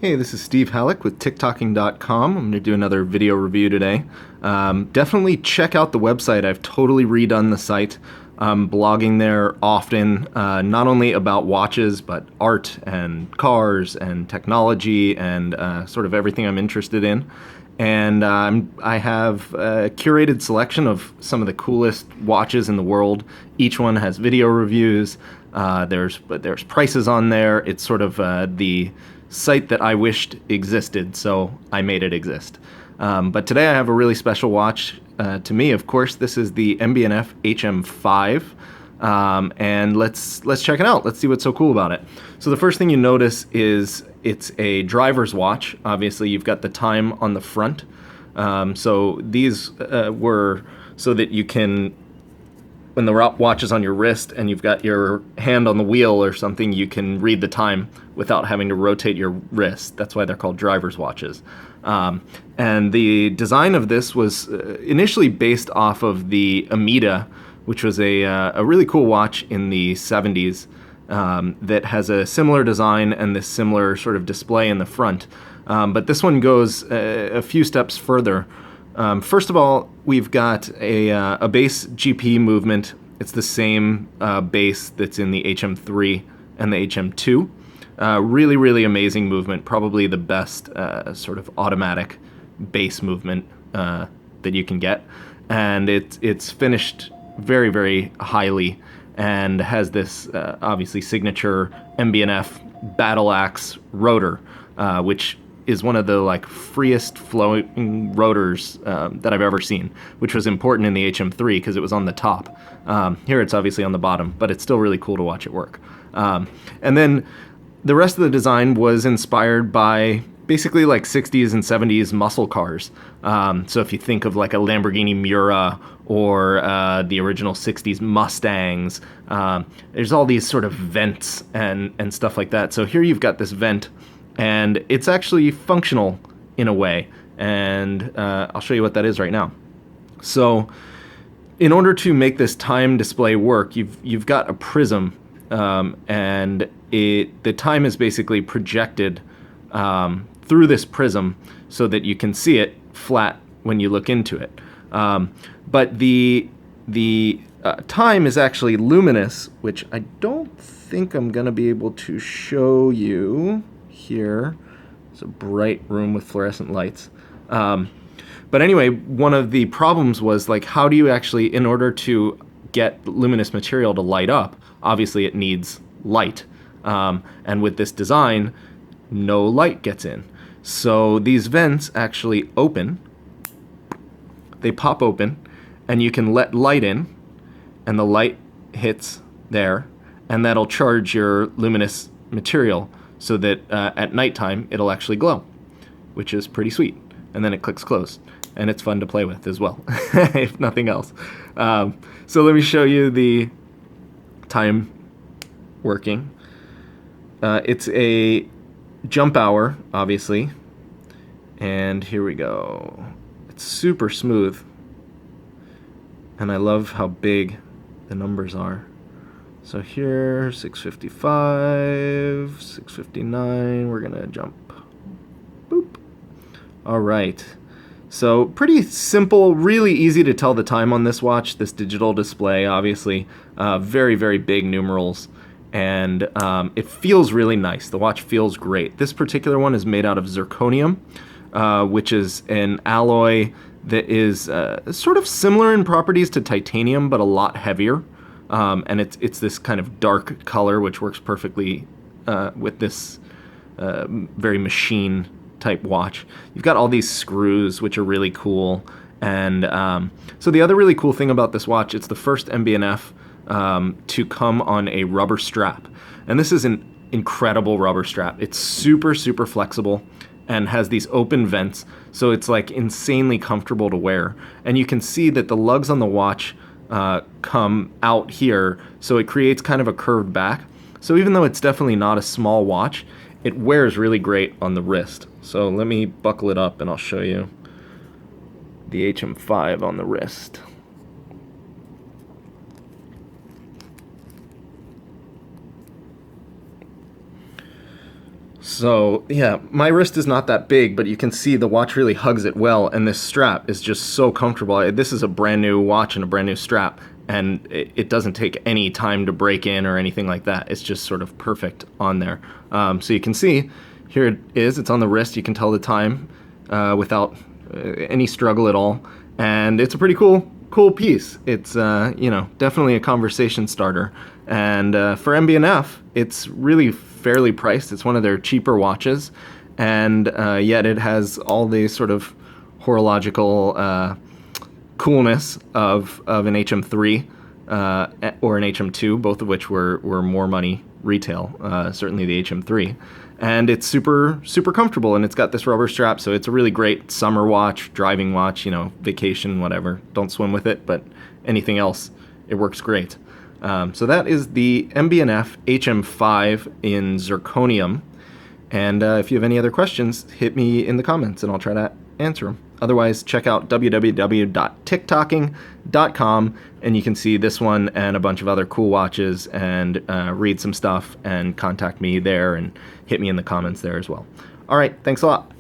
Hey, this is Steve Halleck with TikToking.com. I'm going to do another video review today. Definitely check out the website. I've totally redone the site. I'm blogging there often, not only about watches, but art and cars and technology and sort of everything I'm interested in. And I have a curated selection of some of the coolest watches in the world. Each one has video reviews. There's prices on there. It's sort of the site that I wished existed, so I made it exist. But today I have a really special watch to me, of course. This is the MB&F HM5, and let's check it out. Let's see what's so cool about it. So the first thing you notice is it's a driver's watch. Obviously, you've got the time on the front. So these were so that you can, when the watch is on your wrist and you've got your hand on the wheel or something, you can read the time without having to rotate your wrist. That's why they're called driver's watches. And the design of this was initially based off of the Amida, which was a really cool watch in the 70s that has a similar design and this similar sort of display in the front. But this one goes a few steps further. First of all, we've got a base GP movement. It's the same base that's in the HM3 and the HM2. Really, really amazing movement. Probably the best sort of automatic base movement that you can get. And it's finished very, very highly and has this obviously signature MB&F battle axe rotor, which is one of the freest flowing rotors that I've ever seen, which was important in the HM3 because it was on the top. Here it's obviously on the bottom, but it's still really cool to watch it work. And then the rest of the design was inspired by basically 60s and 70s muscle cars. So if you think of a Lamborghini Miura or the original 60s Mustangs, there's all these sort of vents and stuff like that. So here you've got this vent, and it's actually functional in a way, and I'll show you what that is right now. So in order to make this time display work, you've got a prism, and the time is basically projected through this prism so that you can see it flat when you look into it. But the time is actually luminous, which I don't think I'm going to be able to show you here. It's a bright room with fluorescent lights. But anyway, one of the problems was how do you actually, in order to get luminous material to light up, obviously it needs light. And with this design, no light gets in. So these vents actually open. They pop open, and you can let light in, and the light hits there, and that'll charge your luminous material so that at nighttime it'll actually glow, which is pretty sweet. And then it clicks close, and it's fun to play with as well, if nothing else. So let me show you the time working. It's a jump hour, obviously, and here we go. It's super smooth, and I love how big the numbers are. So here, 6:55, 6:59, we're gonna jump. Boop. All right. So pretty simple, really easy to tell the time on this watch, this digital display, obviously. Very, very big numerals. And it feels really nice. The watch feels great. This particular one is made out of zirconium, which is an alloy that is sort of similar in properties to titanium, but a lot heavier. And it's this kind of dark color, which works perfectly with this very machine type watch. You've got all these screws, which are really cool. And so the other really cool thing about this watch, it's the first MB&F to come on a rubber strap. And this is an incredible rubber strap. It's super, super flexible and has these open vents, so it's insanely comfortable to wear. And you can see that the lugs on the watch come out here, so it creates kind of a curved back. So even though it's definitely not a small watch, it wears really great on the wrist. So let me buckle it up and I'll show you the HM5 on the wrist. So yeah, my wrist is not that big, but you can see the watch really hugs it well, and this strap is just so comfortable. This is a brand new watch and a brand new strap, and it doesn't take any time to break in or anything like that. It's just sort of perfect on there. So you can see, here it is, it's on the wrist. You can tell the time without any struggle at all, and it's a pretty cool piece. It's definitely a conversation starter, and for MB&F, it's really fairly priced. It's one of their cheaper watches, and yet it has all the sort of horological coolness of an HM3 or an HM2, both of which were more money retail, certainly the HM3. And it's super comfortable, and it's got this rubber strap, so it's a really great summer watch, driving watch, vacation, whatever. Don't swim with it, but anything else, it works great. So that is the MB&F HM5 in Zirconium. And if you have any other questions, hit me in the comments, and I'll try to answer them. Otherwise, check out www.ticktalking.com, and you can see this one and a bunch of other cool watches, and read some stuff, and contact me there, and hit me in the comments there as well. All right, thanks a lot.